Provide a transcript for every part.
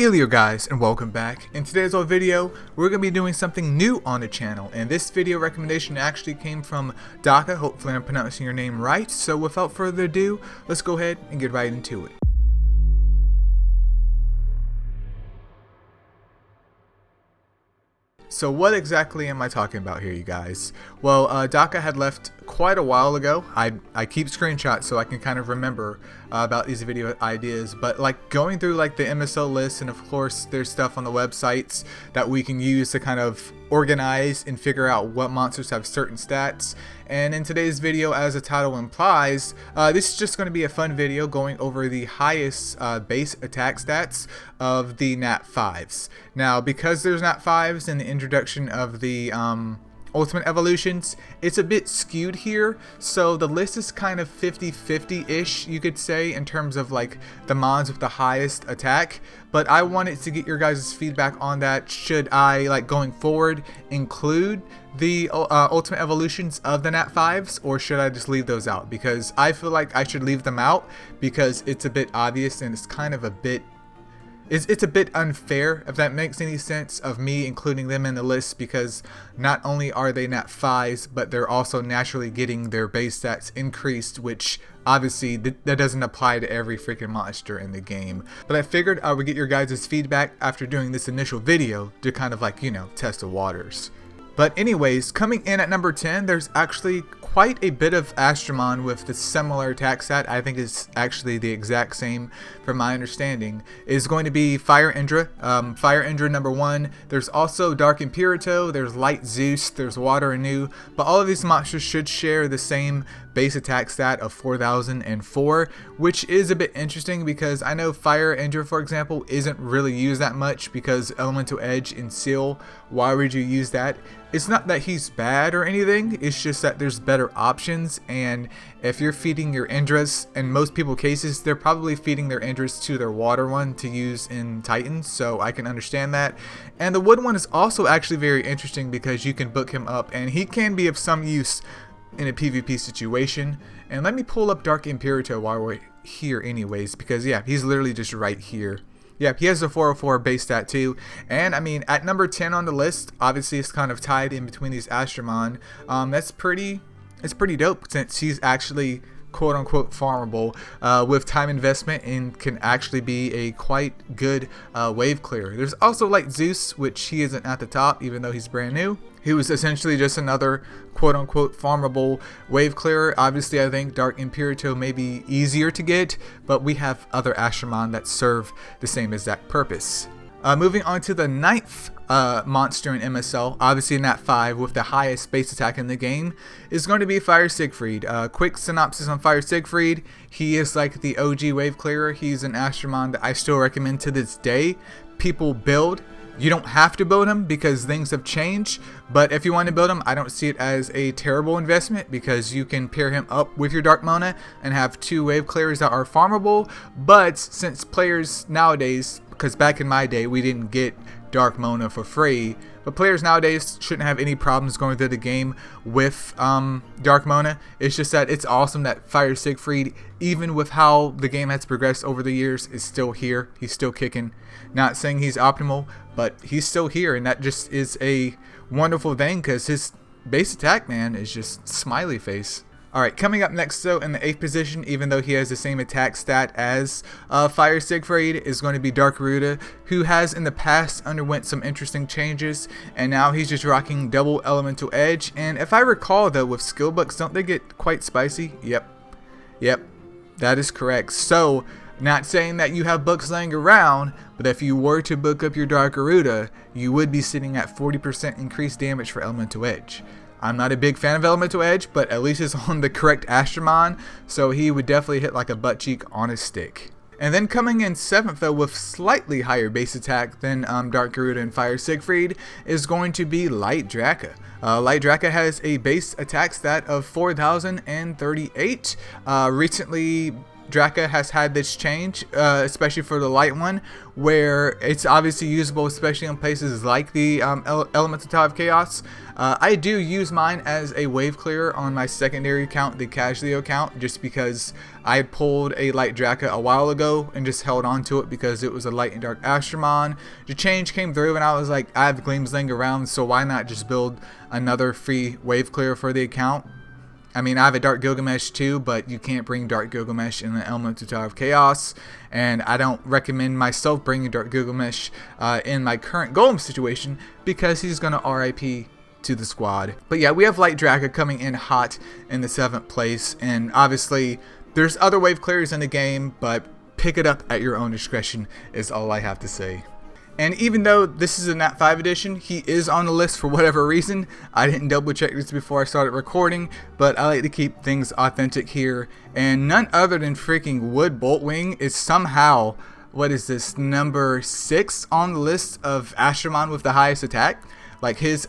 Elio guys, and welcome back. In today's video, we're going to be doing something new on the channel, and this video recommendation actually came from Daka. Hopefully I'm pronouncing your name right. So without further ado, let's go ahead and get right into it. So what exactly am I talking about here, you guys? Well, Daka had left quite a while ago. I keep screenshots so I can kind of remember about these video ideas, but like going through like the MSL list, and of course there's stuff on the websites that we can use to kind of organize and figure out what monsters have certain stats. And in today's video, as the title implies, this is just going to be a fun video going over the highest base attack stats of the Nat5s. Now, because there's Nat5s in the introduction of the Ultimate Evolutions, it's a bit skewed here, so the list is kind of 50-50-ish, you could say, in terms of like the mons with the highest attack. But I wanted to get your guys' feedback on that. Should I, like going forward, include the Ultimate Evolutions of the Nat5s, or should I just leave those out? Because I feel like I should leave them out because it's a bit obvious and it's kind of a bit It's a bit unfair, if that makes any sense, of me including them in the list, because not only are they Nat5s, but they're also naturally getting their base stats increased, which obviously that doesn't apply to every freaking monster in the game. But I figured I would get your guys' feedback after doing this initial video to kind of like, you know, test the waters. But anyways, coming in at number 10, there's actually quite a bit of Astromon with the similar attack stat. I think it's actually the exact same from my understanding. Is going to be Fire Indra. Fire Indra number 1. There's also Dark Imperato, there's Light Zeus, there's Water Anu, but all of these monsters should share the same base attack stat of 4004, which is a bit interesting because I know Fire Indra, for example, isn't really used that much because Elemental Edge and Seal. Why would you use that? It's not that he's bad or anything, it's just that there's better options, and if you're feeding your Indras, in most people cases, they're probably feeding their Indras to their water one to use in Titans, so I can understand that. And the wood one is also actually very interesting because you can book him up, and he can be of some use in a PvP situation. And let me pull up Dark Imperato while we're here anyways, because yeah, he's literally just right here. Yeah, he has a 404 base stat too, and I mean at number 10 on the list, obviously it's kind of tied in between these Astromon. It's pretty dope since he's actually quote unquote farmable with time investment and can actually be a quite good wave clearer. There's also like Zeus, which he isn't at the top even though he's brand new. He was essentially just another quote unquote farmable wave clearer. Obviously I think Dark Imperato may be easier to get, but we have other Astromon that serve the same exact purpose. Moving on to the 9th monster in MSL, obviously Nat5 with the highest base attack in the game, is going to be Fire Siegfried. Quick synopsis on Fire Siegfried: he is like the OG wave clearer. He's an Astromon that I still recommend to this day. People build. You don't have to build him because things have changed, but if you want to build him, I don't see it as a terrible investment because you can pair him up with your Dark Mona and have 2 wave clearers that are farmable. But since players nowadays, because back in my day we didn't get Dark Mona for free, but players nowadays shouldn't have any problems going through the game with Dark Mona. It's just that it's awesome that Fire Siegfried, even with how the game has progressed over the years, is still here. He's still kicking. Not saying he's optimal, but he's still here, and that just is a wonderful thing because his base attack, man, is just smiley face. Alright, coming up next though in the 8th position, even though he has the same attack stat as Fire Siegfried, is going to be Dark Garuda, who has in the past underwent some interesting changes, and now he's just rocking double Elemental Edge. And if I recall though, with skill books, don't they get quite spicy? Yep, that is correct. So, not saying that you have books laying around, but if you were to book up your Dark Garuda, you would be sitting at 40% increased damage for Elemental Edge. I'm not a big fan of Elemental Edge, but at least it's on the correct Astromon, so he would definitely hit like a butt cheek on his stick. And then coming in 7th though with slightly higher base attack than Dark Garuda and Fire Siegfried is going to be Light Draka. Light Draka has a base attack stat of 4038. Recently Drakka has had this change, especially for the light one, where it's obviously usable, especially in places like the Elemental Tile of Chaos. I do use mine as a wave clearer on my secondary account, the Casualty account, just because I pulled a light Drakka a while ago and just held on to it because it was a light and dark Astromon. The change came through and I was like, I have Gleams laying around, so why not just build another free wave clearer for the account? I mean, I have a Dark Gilgamesh too, but you can't bring Dark Gilgamesh in the Elemental Tower of Chaos, and I don't recommend myself bringing Dark Gilgamesh in my current Golem situation because he's going to RIP to the squad. But yeah, we have Light Drakka coming in hot in the 7th place, and obviously there's other wave clearers in the game, but pick it up at your own discretion is all I have to say. And even though this is a Nat5 edition, he is on the list for whatever reason. I didn't double check this before I started recording, but I like to keep things authentic here. And none other than freaking Wood Boltwing is somehow, what is this, number 6 on the list of Astromon with the highest attack. Like his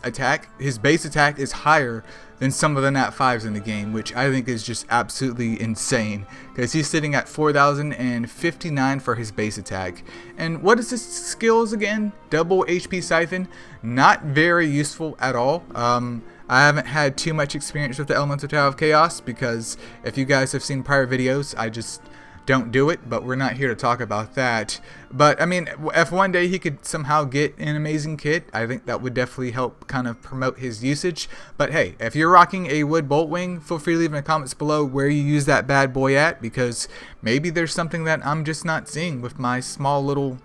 base attack is higher than some of the Nat5s in the game, which I think is just absolutely insane, because he's sitting at 4,059 for his base attack. And what is his skills again? Double HP Siphon. Not very useful at all. I haven't had too much experience with the Elemental Tower of Chaos, because if you guys have seen prior videos, I just don't do it, but we're not here to talk about that. But I mean, if one day he could somehow get an amazing kit, I think that would definitely help kind of promote his usage. But hey, if you're rocking a Wood Boltwing, feel free to leave in the comments below where you use that bad boy at, because maybe there's something that I'm just not seeing with my small little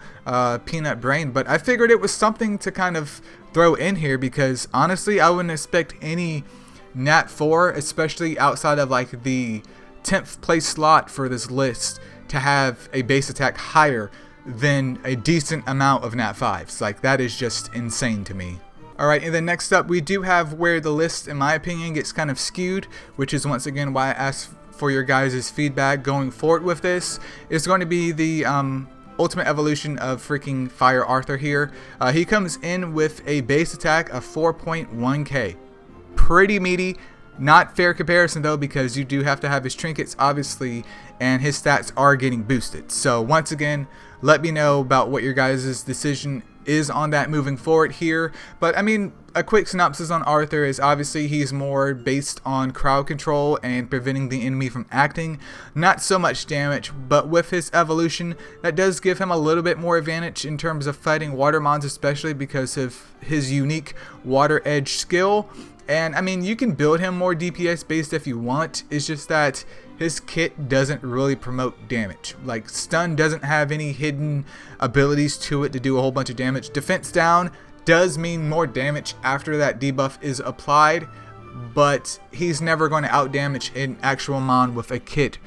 peanut brain. But I figured it was something to kind of throw in here, because honestly I wouldn't expect any Nat4, especially outside of like the 10th place slot for this list, to have a base attack higher than a decent amount of Nat5s. Like, that is just insane to me. Alright, and then next up we do have where the list, in my opinion, gets kind of skewed, which is once again why I asked for your guys' feedback going forward with this. Is going to be the ultimate evolution of freaking Fire Arthur here. He comes in with a base attack of 4.1k. Pretty meaty. Not fair comparison though, because you do have to have his trinkets obviously, and his stats are getting boosted. So once again, let me know about what your guys' decision is on that moving forward here. But I mean, a quick synopsis on Arthur is obviously he's more based on crowd control and preventing the enemy from acting. Not so much damage, but with his evolution, that does give him a little bit more advantage in terms of fighting water mons, especially because of his unique water edge skill. And I mean, you can build him more DPS based if you want. It's just that his kit doesn't really promote damage. Like, stun doesn't have any hidden abilities to it to do a whole bunch of damage. Defense down does mean more damage after that debuff is applied, but he's never going to outdamage an actual mon with a kit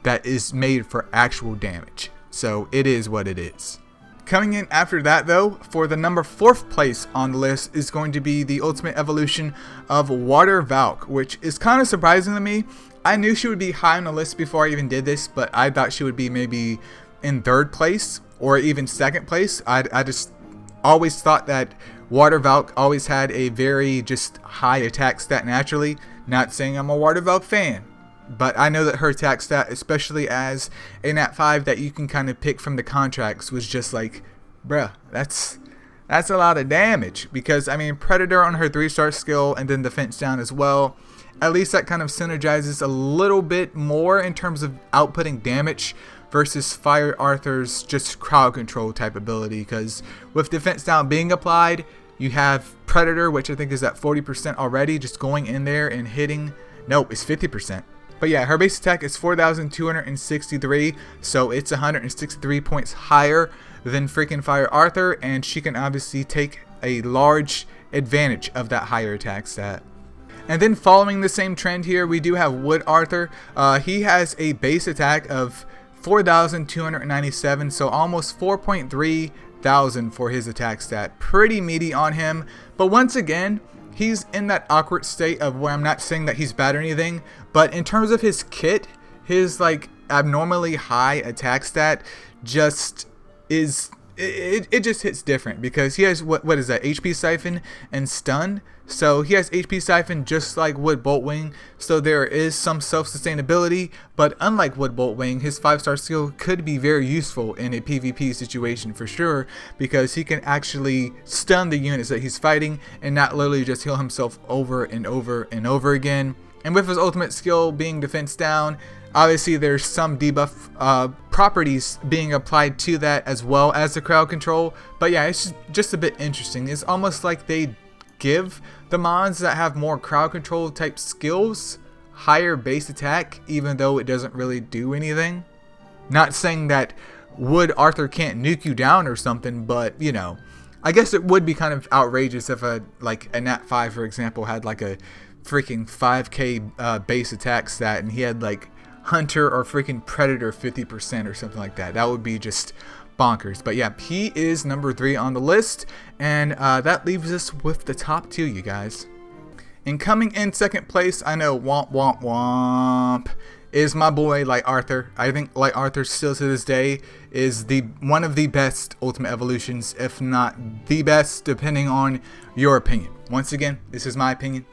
that is made for actual damage. So it is what it is. Coming in after that though, for the number 4th place on the list, is going to be the ultimate evolution of Water Valk, which is kind of surprising to me. I knew she would be high on the list before I even did this, but I thought she would be maybe in 3rd place or even 2nd place. I just always thought that Water Valk always had a very just high attack stat naturally. Not saying I'm a Water Valk fan, but I know that her attack stat, especially as a Nat5 that you can kind of pick from the contracts, was just like, bruh, that's a lot of damage. Because, I mean, Predator on her 3-star skill and then Defense down as well. At least that kind of synergizes a little bit more in terms of outputting damage versus Fire Arthur's just crowd control type ability. Because with Defense down being applied, you have Predator, which I think is at 40% already, just going in there and hitting. Nope, it's 50%. But yeah, her base attack is 4,263, so it's 163 points higher than freaking Fire Arthur, and she can obviously take a large advantage of that higher attack stat. And then following the same trend here, we do have Wood Arthur. He has a base attack of 4,297, so almost 4.3 thousand for his attack stat. Pretty meaty on him, but once again, he's in that awkward state of where I'm not saying that he's bad or anything, but in terms of his kit, his like abnormally high attack stat just is it just hits different because he has what is that, HP Siphon and Stun. So he has HP Siphon just like Wood Boltwing, so there is some self-sustainability, but unlike Wood Boltwing, his 5-star skill could be very useful in a PvP situation for sure, because he can actually stun the units that he's fighting and not literally just heal himself over and over and over again. And with his ultimate skill being defense down, obviously there's some debuff properties being applied to that as well as the crowd control. But yeah, it's just a bit interesting. It's almost like they give the mons that have more crowd control type skills higher base attack, even though it doesn't really do anything. Not saying that Wood Arthur can't nuke you down or something, but you know, I guess it would be kind of outrageous if a Nat5, for example, had like a freaking 5k base attack stat and he had like Hunter or freaking Predator 50% or something like that. That would be just bonkers. But yeah, he is number 3 on the list, and that leaves us with the top 2, you guys. And coming in second place, I know, womp womp womp, is my boy Light Arthur. I think Light Arthur still to this day is one of the best Ultimate Evolutions, if not the best, depending on your opinion. Once again, this is my opinion.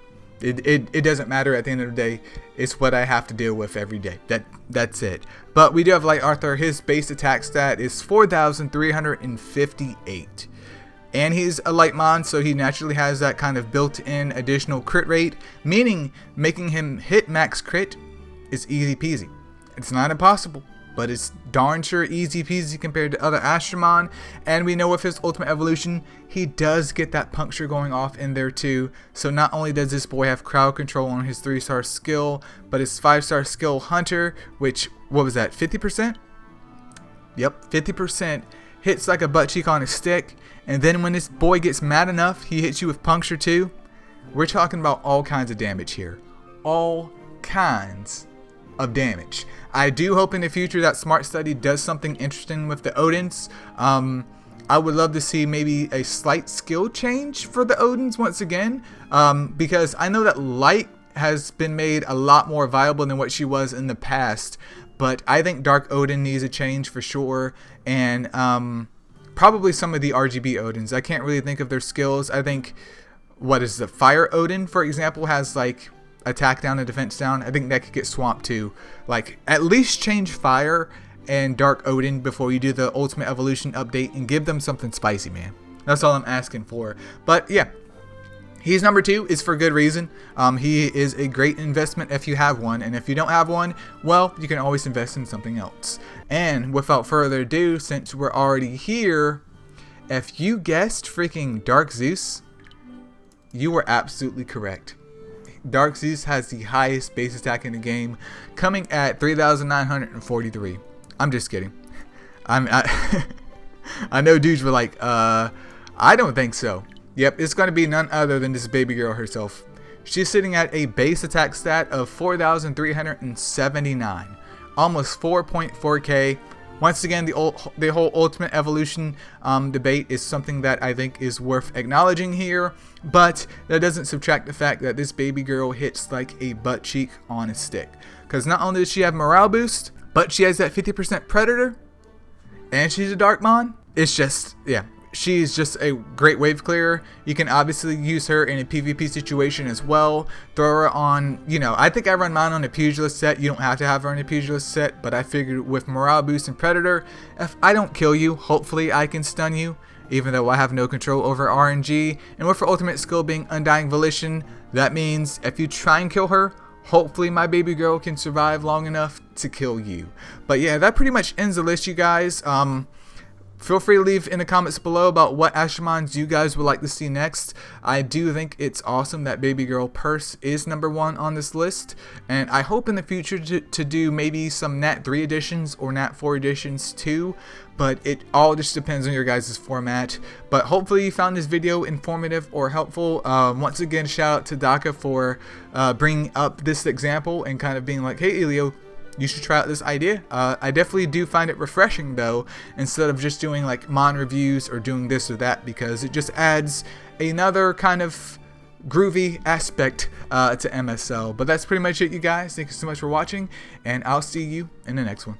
It doesn't matter at the end of the day. It's what I have to deal with every day. That's it. But we do have Light Arthur. His base attack stat is 4,358. And he's a light mon, so he naturally has that kind of built-in additional crit rate, meaning making him hit max crit is easy peasy. It's not impossible, but it's darn sure easy peasy compared to other Astromon. And we know with his Ultimate Evolution, he does get that puncture going off in there too. So not only does this boy have crowd control on his 3-star skill, but his 5-star skill Hunter, which, what was that, 50%? Yep, 50%, hits like a butt cheek on a stick. And then when this boy gets mad enough, he hits you with puncture too. We're talking about all kinds of damage here. All kinds of damage. I do hope in the future that Smart Study does something interesting with the Odins. I would love to see maybe a slight skill change for the Odins once again, because I know that Light has been made a lot more viable than what she was in the past, but I think Dark Odin needs a change for sure, and probably some of the RGB Odins. I can't really think of their skills. I think, what is the Fire Odin, for example, has like attack down and defense down. I think that could get swamped too. Like, at least change Fire and Dark Odin before you do the Ultimate Evolution update and give them something spicy, man. That's all I'm asking for. But yeah, he's number 2 is for good reason. He is a great investment if you have one, and if you don't have one, well, you can always invest in something else. And without further ado, since we're already here, if you guessed freaking Dark Zeus, you were absolutely correct. Dark Zeus has the highest base attack in the game, coming at 3,943. I'm just kidding. I know dudes were like, I don't think so. Yep, it's going to be none other than this baby girl herself. She's sitting at a base attack stat of 4,379. Almost 4.4k. Once again, the whole Ultimate Evolution debate is something that I think is worth acknowledging here, but that doesn't subtract the fact that this baby girl hits like a butt cheek on a stick. Because not only does she have morale boost, but she has that 50% Predator, and she's a Darkmon. It's just, yeah, she's just a great wave clearer. You can obviously use her in a PvP situation as well. Throw her on, you know, I think I run mine on a Pugilist set. You don't have to have her on a Pugilist set, but I figured with morale boost and Predator, if I don't kill you, hopefully I can stun you, even though I have no control over RNG. And with her ultimate skill being Undying Volition, that means if you try and kill her, hopefully my baby girl can survive long enough to kill you. But yeah, that pretty much ends the list, you guys. Feel free to leave in the comments below about what Astromons you guys would like to see next. I do think it's awesome that Baby Girl Purse is number 1 on this list, and I hope in the future to do maybe some Nat3 editions or Nat4 editions too, but it all just depends on your guys' format. But hopefully you found this video informative or helpful. Once again, shout out to Daka for bringing up this example and kind of being like, hey Elio, you should try out this idea. I definitely do find it refreshing though, instead of just doing like mon reviews or doing this or that, because it just adds another kind of groovy aspect to MSL. But that's pretty much it, you guys. Thank you so much for watching, and I'll see you in the next one.